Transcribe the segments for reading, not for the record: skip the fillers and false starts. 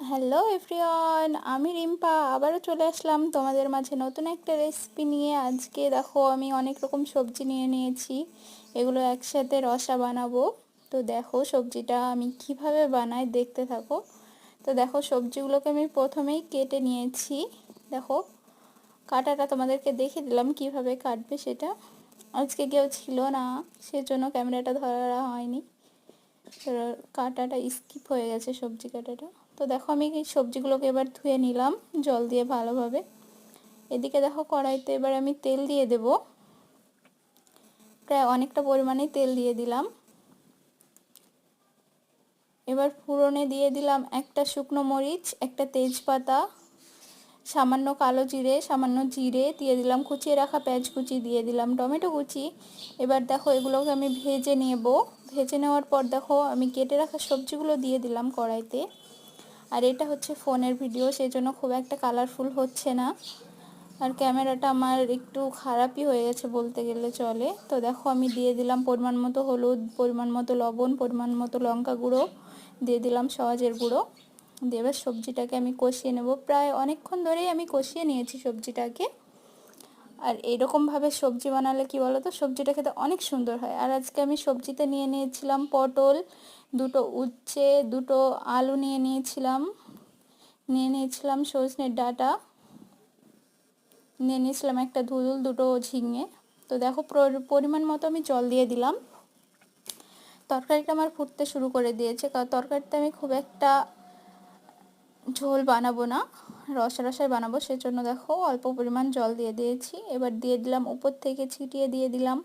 Hello everyone, আমি রিম্পা আবারও চলে আসলাম তোমাদের মাঝে নতুন একটা রেসিপি নিয়ে। আজকে দেখো আমি অনেক রকম সবজি নিয়ে নিয়েছি, এগুলো একসাথে রসা বানাবো। তো দেখো সবজিটা আমি কিভাবে বানাই, দেখতে থাকো। তো দেখো সবজিগুলোকে আমি প্রথমেই কেটে নিয়েছি। দেখো কাটাটা তোমাদেরকে দেখিয়ে দিলাম কিভাবে কাটবে সেটা। আজকে কেউ ছিল না, সেজন্য ক্যামেরাটা ধরা হয়নি, কাটাটা স্কিপ হয়ে গেছে সবজি কাটাটা। তো দেখো আমি এই সবজিগুলোকে এবার ধুয়ে নিলাম জল দিয়ে ভালোভাবে। এদিকে দেখো কড়াইতে এবার আমি তেল দিয়ে দেব, প্রায় অনেকটা পরিমাণে তেল দিয়ে দিলাম। এবার ফোড়নে দিয়ে দিলাম একটা শুকনো মরিচ, একটা তেজপাতা, সামান্য কালো জিরে, সামান্য জিরে দিয়ে দিলাম, কুচিয়ে রাখা পেঁয়াজ কুচি দিয়ে দিলাম, টমেটো কুচি। এবার দেখো এগুলোকে আমি ভেজে নেব। ভেজে নেওয়ার পর দেখো আমি কেটে রাখা সবজিগুলো দিয়ে দিলাম কড়াইতে। আর এটা হচ্ছে ফোনের ভিডিও, সেই জন্য খুব একটা কালারফুল হচ্ছে না, আর ক্যামেরাটা আমার একটু খারাপই হয়ে গেছে বলতে গেলে চলে। তো দেখো আমি দিয়ে দিলাম পরিমাণ মতো হলুদ, পরিমাণ মতো লবণ, পরিমাণ মতো লঙ্কা গুঁড়ো, দিয়ে দিলাম সওয়াজের গুঁড়ো। দিয়ে এবার সবজিটাকে আমি কষিয়ে নেব, প্রায় অনেকক্ষণ ধরেই আমি কষিয়ে নিয়েছি সবজিটাকে। আর এইরকমভাবে সবজি বানালে কি বলো তো, সবজিটা খেতে অনেক সুন্দর হয়। আর আজকে আমি সবজিতে নিয়ে নিয়েছিলাম পটল, দুটো উচ্ছে, দুটো আলু নিয়ে নিয়েছিলাম, সজনের ডাঁটা, নিয়ে নিয়েছিলাম একটা ধুদুল, দুটো ঝিঙে। তো দেখো পরিমাণ মতো আমি জল দিয়ে দিলাম। তরকারিটা আমার ফুটতে শুরু করে দিয়েছে, কারণ তরকারিতে আমি খুব একটা ঝোল বানাবো না, রসা রসায় বানাবো, সেজন্য দেখো অল্প পরিমাণ জল দিয়ে দিয়েছি। এবার দিয়ে দিলাম উপর থেকে ছিটিয়ে দিয়ে দিলাম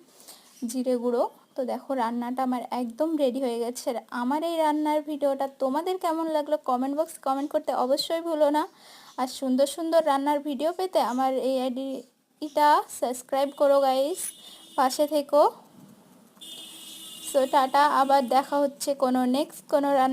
জিরে গুঁড়ো। তো দেখো রান্নাটা আমার একদম রেডি হয়ে গেছে। আর আমার এই রান্নার ভিডিওটা তোমাদের কেমন লাগলো কমেন্ট বক্স কমেন্ট করতে অবশ্যই ভুলো না। আর সুন্দর সুন্দর রান্নার ভিডিও পেতে আমার এই আইডিটা সাবস্ক্রাইব করো গাইস, পাশে থেকো। সো টাটা, আবার দেখা হচ্ছে কোনো নেক্সট কোনো রান্না।